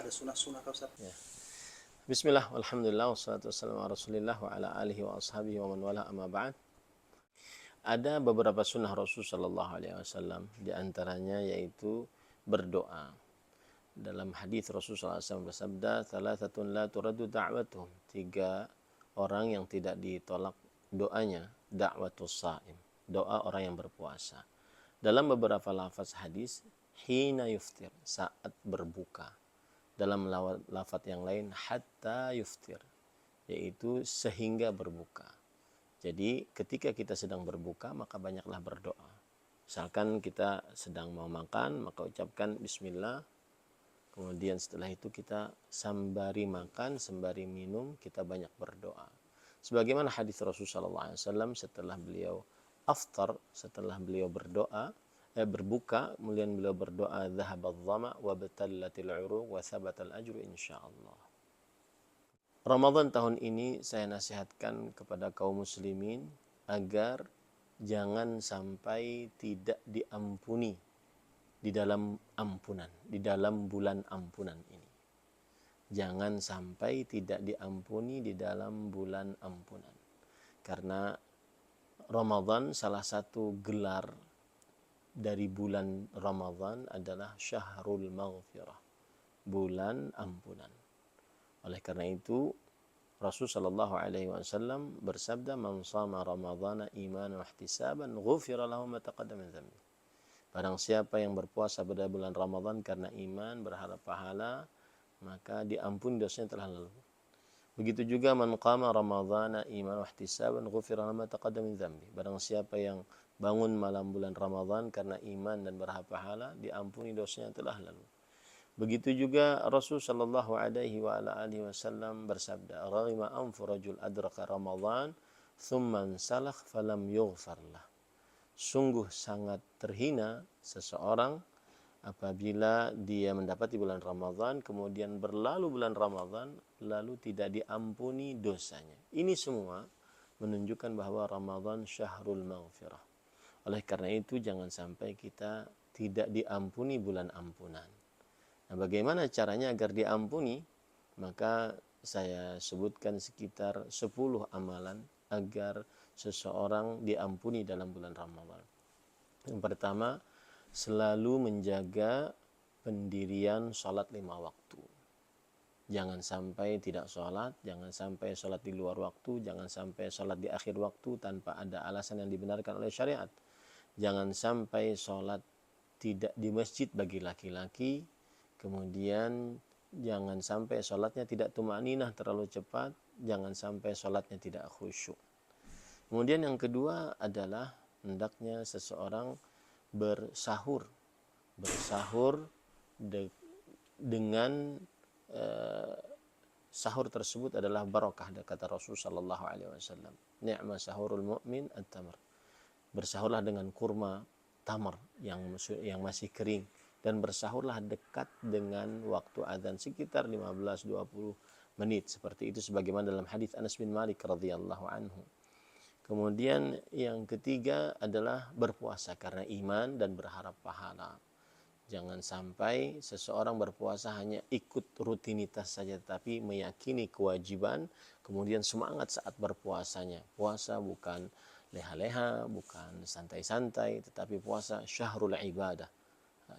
ada sunnah-sunnah kah Ustaz? Ya. Bismillah, alhamdulillah, wassalatu wassalamu ala rasulillah wa ala alihi wa ashabihi wa man wala amma ba'd. Ada beberapa sunnah Rasul sallallahu alaihi wasallam, di antaranya yaitu berdoa. Dalam hadis Rasul sallallahu alaihi wasallam bersabda, "Thalathatun la turaddu da'watuhum." 3 orang yang tidak ditolak doanya, da'watus shaim, doa orang yang berpuasa. Dalam beberapa lafaz hadis, hina yuftir, saat berbuka. Dalam lafaz yang lain, hatta yuftir, yaitu sehingga berbuka. Jadi ketika kita sedang berbuka, maka banyaklah berdoa. Misalkan kita sedang mau makan, maka ucapkan bismillah. Kemudian setelah itu kita sembari makan, sembari minum, kita banyak berdoa. Sebagaimana hadis Rasulullah SAW setelah beliau aftar, setelah beliau berbuka, kemudian beliau berdoa, dhahabadh dhama wa batallatil uruq wa thabatal ajru insyaallah. Ramadan tahun ini saya nasihatkan kepada kaum muslimin agar jangan sampai tidak diampuni di dalam ampunan, di dalam bulan ampunan ini. Jangan sampai tidak diampuni di dalam bulan ampunan. Karena Ramadan, salah satu gelar dari bulan Ramadan adalah Syahrul Maghfirah, bulan ampunan. Oleh karena itu Rasul sallallahu alaihi wasallam bersabda, "Man shama Ramadhana imanan wa ihtisaban, ghufira lahu ma taqaddama min dhanbi." Barang siapa yang berpuasa pada bulan Ramadan karena iman, berharap pahala, maka diampuni dosanya telah lalu. Begitu juga man qama Ramadhana imanan wa ihtisaban, ghufira lahu ma taqaddama min dhanbi. Barang siapa yang bangun malam bulan Ramadan karena iman dan berharap pahala, diampuni dosanya telah lalu. Begitu juga Rasul sallallahu alaihi wa ala alihi wasallam bersabda, "Raghima anfu rajul adraka Ramadan thumma salakh falam yughfar lah." Sungguh sangat terhina seseorang apabila dia mendapati bulan Ramadan, kemudian berlalu bulan Ramadan, lalu tidak diampuni dosanya. Ini semua menunjukkan bahwa Ramadan syahrul maghfirah. Oleh karena itu jangan sampai kita tidak diampuni bulan ampunan. Nah, bagaimana caranya agar diampuni? Maka saya sebutkan sekitar 10 amalan agar seseorang diampuni dalam bulan Ramadan. Yang pertama, selalu menjaga pendirian sholat 5 waktu. Jangan sampai tidak sholat, jangan sampai sholat di luar waktu, jangan sampai sholat di akhir waktu tanpa ada alasan yang dibenarkan oleh syariat. Jangan sampai sholat tidak di masjid bagi laki-laki. Kemudian jangan sampai sholatnya tidak tumaninah terlalu cepat, jangan sampai sholatnya tidak khusyuk. Kemudian yang kedua adalah hendaknya seseorang bersahur dengan sahur tersebut adalah barakah, kata Rasul sallallahu alaihi wasallam. Ni'ma sahurul mu'min at-tamr. Bersahurlah dengan kurma tamar yang masih kering. Dan bersahurlah dekat dengan waktu azan sekitar 15-20 menit. Seperti itu sebagaimana dalam hadis Anas bin Malik radhiyallahu anhu. Kemudian yang ketiga adalah berpuasa karena iman dan berharap pahala. Jangan sampai seseorang berpuasa hanya ikut rutinitas saja, tapi meyakini kewajiban, kemudian semangat saat berpuasanya. Puasa bukan leha-leha, bukan santai-santai, tetapi puasa syahrul ibadah.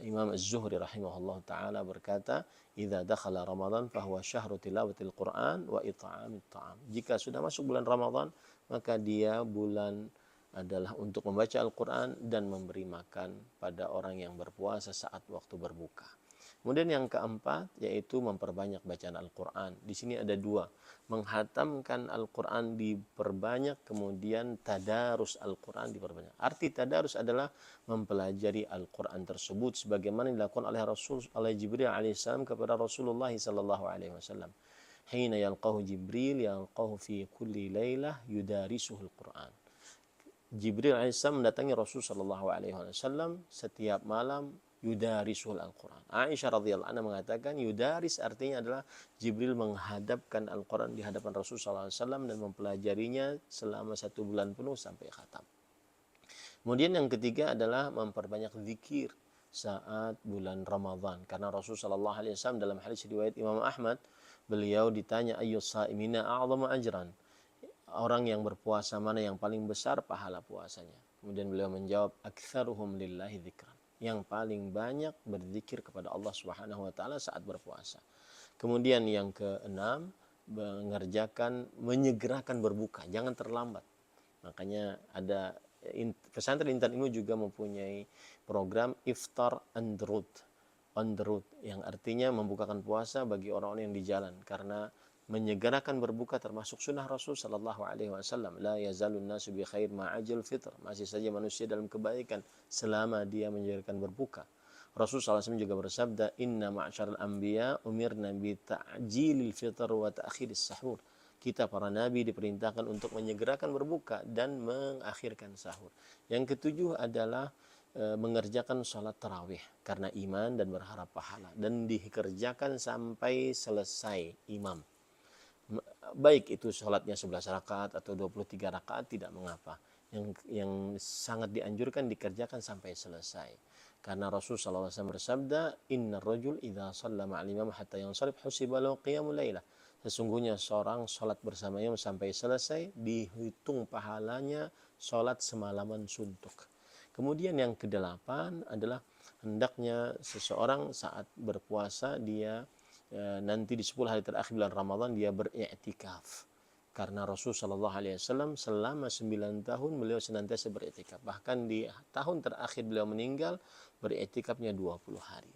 Imam Az-Zuhri rahimahullah ta'ala berkata, "Idza dakhala Ramadan fahuwa syahru tilawatil Qur'an wa it'amit ta'am." Jika sudah masuk bulan Ramadan, maka dia bulan adalah untuk membaca Al-Quran dan memberi makan pada orang yang berpuasa saat waktu berbuka. Kemudian yang keempat yaitu memperbanyak bacaan Al-Quran. Di sini ada 2, menghatamkan Al-Quran diperbanyak, kemudian tadarus Al-Quran diperbanyak. Arti tadarus adalah mempelajari Al-Quran tersebut sebagaimana dilakukan oleh Jibril alaihissalam kepada Rasulullah sallallahu alaihi wasallam. Hina yalqahu Jibril yalqahu fi kulli lailah yudarisuhul Quran. Jibril alaihissalam mendatangi Rasul sallallahu alaihi wasallam setiap malam, yudarisul Al-Quran. Aisyah radhiyallahu anha mengatakan yudaris artinya adalah Jibril menghadapkan Al-Quran di hadapan Rasul sallallahu alaihi wasallam dan mempelajarinya selama 1 bulan penuh sampai khatam. Kemudian yang ketiga adalah memperbanyak zikir. saat bulan Ramadan. Karena Rasulullah SAW dalam hadis riwayat Imam Ahmad, beliau ditanya ayyus saimina a'zamu ajran. Orang yang berpuasa mana yang paling besar pahala puasanya? Kemudian beliau menjawab aktsaruhum lillahi dzikran. Yang paling banyak berzikir kepada Allah Subhanahu wa taala saat berpuasa. Kemudian yang keenam, menyegerakan berbuka, jangan terlambat. Makanya ada pesantren Intan Ilmu juga mempunyai program iftar on the road, yang artinya membukakan puasa bagi orang-orang yang di jalan, karena menyegerakan berbuka termasuk sunnah Rasul sallallahu alaihi wasallam. La yazalun nasu bi khair ma'ajil fitr. Masih saja manusia dalam kebaikan selama dia menyegerakan berbuka. Rasul SAW juga bersabda, inna ma'syaral anbiya umirna bi ta'jilil fitr wa ta'khiris sahur. Kita para nabi diperintahkan untuk menyegerakan berbuka dan mengakhirkan sahur. Yang ketujuh adalah mengerjakan sholat tarawih karena iman dan berharap pahala, dan dikerjakan sampai selesai imam. Baik itu sholatnya 11 rakaat atau 23 rakaat tidak mengapa. Yang sangat dianjurkan dikerjakan sampai selesai. Karena Rasulullah SAW bersabda, inna rajul idha shalla ma'al imam hatta yansarif husiba lahu qiyamul lailah. Sesungguhnya seorang sholat bersama imam sampai selesai, dihitung pahalanya sholat semalaman suntuk. Kemudian yang kedelapan adalah hendaknya seseorang saat berpuasa dia nanti di 10 hari terakhir bulan Ramadan dia beriktikaf. Karena Rasulullah SAW selama 9 tahun beliau senantiasa beriktikaf. Bahkan di tahun terakhir beliau meninggal beriktikafnya 20 hari.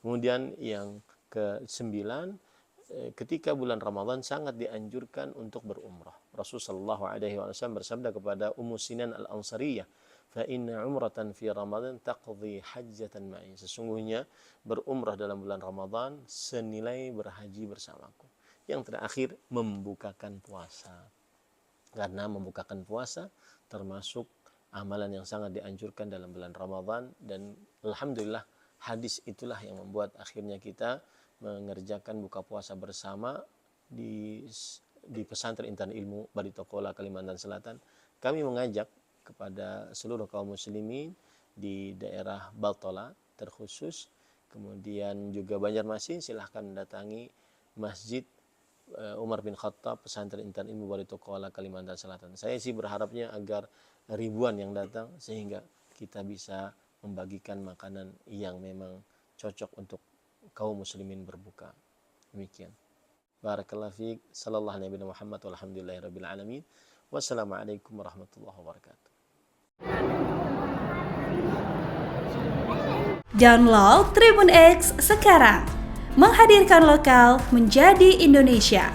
Kemudian yang ke-9, ketika bulan Ramadan sangat dianjurkan untuk berumrah. Rasulullah SAW bersabda kepada Ummu Sinan Al-Ansariyah, fa inna umratan fi Ramadan taqdi hajjatan ma'i. Sesungguhnya berumrah dalam bulan Ramadan senilai berhaji bersamaku. Yang terakhir, membukakan puasa. Karena membukakan puasa termasuk amalan yang sangat dianjurkan dalam bulan Ramadan, dan alhamdulillah hadis itulah yang membuat akhirnya kita mengerjakan buka puasa bersama di pesantren Intan Ilmu Baritokola, Kalimantan Selatan. Kami mengajak kepada seluruh kaum muslimin di daerah Baltola terkhusus, kemudian juga Banjarmasin, silahkan datangi Masjid Umar bin Khattab, pesantren Intan Ilmu Baritokola, Kalimantan Selatan. Saya sih berharapnya agar ribuan yang datang sehingga kita bisa membagikan makanan yang memang cocok untuk kaum muslimin berbuka. Demikian. Barakallahu fiik. Sallallahu alaihi Muhammad walhamdulillahirabbil alamin. Wassalamualaikum warahmatullahi wabarakatuh. Download Tribun X sekarang. Menghadirkan lokal menjadi Indonesia.